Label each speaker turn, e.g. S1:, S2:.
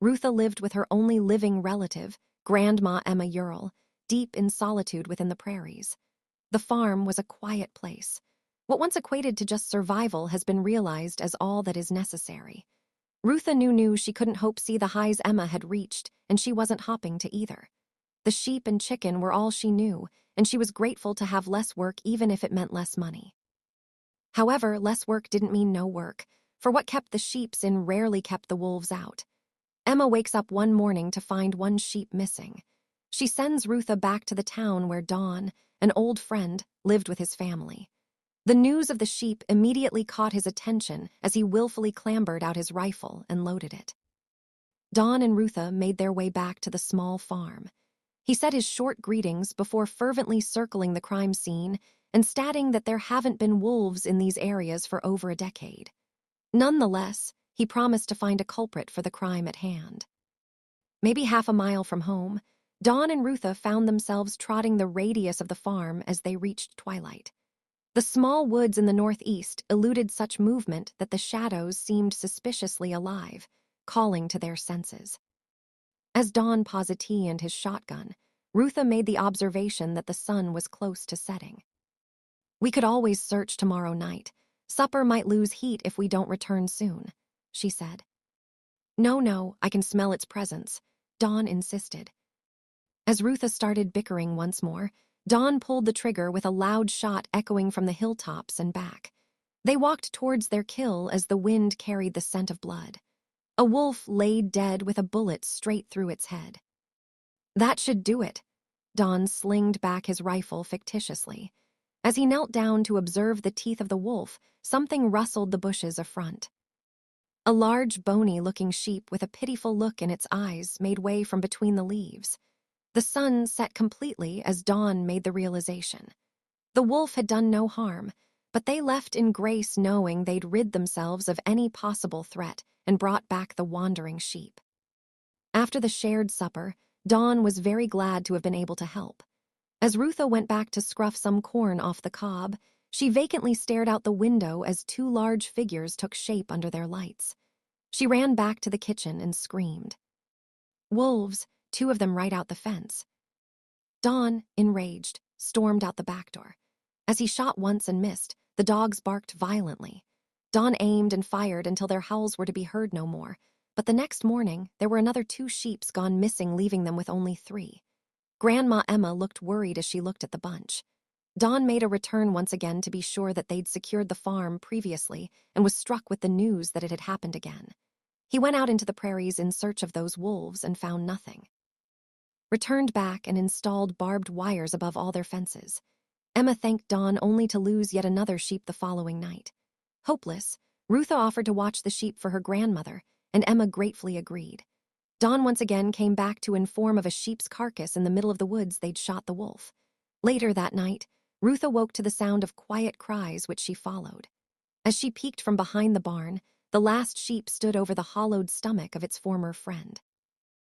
S1: Rutha lived with her only living relative, Grandma Emma Ural, deep in solitude within the prairies. The farm was a quiet place. What once equated to just survival has been realized as all that is necessary. Rutha knew she couldn't hope see the highs Emma had reached, and she wasn't hopping to either. The sheep and chicken were all she knew, and she was grateful to have less work even if it meant less money. However, less work didn't mean no work, for what kept the sheeps in rarely kept the wolves out. Emma wakes up one morning to find one sheep missing. She sends Rutha back to the town where Don, an old friend, lived with his family. The news of the sheep immediately caught his attention as he willfully clambered out his rifle and loaded it. Don and Rutha made their way back to the small farm. He said his short greetings before fervently circling the crime scene and stating that there haven't been wolves in these areas for over a decade. Nonetheless, he promised to find a culprit for the crime at hand. Maybe half a mile from home, Don and Rutha found themselves trotting the radius of the farm as they reached twilight. The small woods in the northeast eluded such movement that the shadows seemed suspiciously alive, calling to their senses. As Don paused tea and his shotgun, Rutha made the observation that the sun was close to setting. "We could always search tomorrow night. Supper might lose heat if we don't return soon," she said. No, I can smell its presence," Don insisted. As Rutha started bickering once more, Don pulled the trigger with a loud shot echoing from the hilltops and back. They walked towards their kill as the wind carried the scent of blood. A wolf laid dead with a bullet straight through its head. "That should do it." Don slinged back his rifle fictitiously. As he knelt down to observe the teeth of the wolf, something rustled the bushes afront. A large, bony-looking sheep with a pitiful look in its eyes made way from between the leaves. The sun set completely as Don made the realization. The wolf had done no harm, but they left in grace knowing they'd rid themselves of any possible threat and brought back the wandering sheep. After the shared supper, Don was very glad to have been able to help. As Rutha went back to scruff some corn off the cob, she vacantly stared out the window as two large figures took shape under their lights. She ran back to the kitchen and screamed. Wolves, two of them right out the fence. Don, enraged, stormed out the back door. As he shot once and missed, the dogs barked violently. Don aimed and fired until their howls were to be heard no more, but the next morning there were another 2 sheep gone missing, leaving them with only 3. Grandma Emma looked worried as she looked at the bunch. Don made a return once again to be sure that they'd secured the farm previously and was struck with the news that it had happened again. He went out into the prairies in search of those wolves and found nothing. Returned back and installed barbed wires above all their fences. Emma thanked Don only to lose yet another sheep the following night. Hopeless, Rutha offered to watch the sheep for her grandmother, and Emma gratefully agreed. Don once again came back to inform of a sheep's carcass in the middle of the woods they'd shot the wolf. Later that night, Ruth awoke to the sound of quiet cries which she followed. As she peeked from behind the barn, the last sheep stood over the hollowed stomach of its former friend.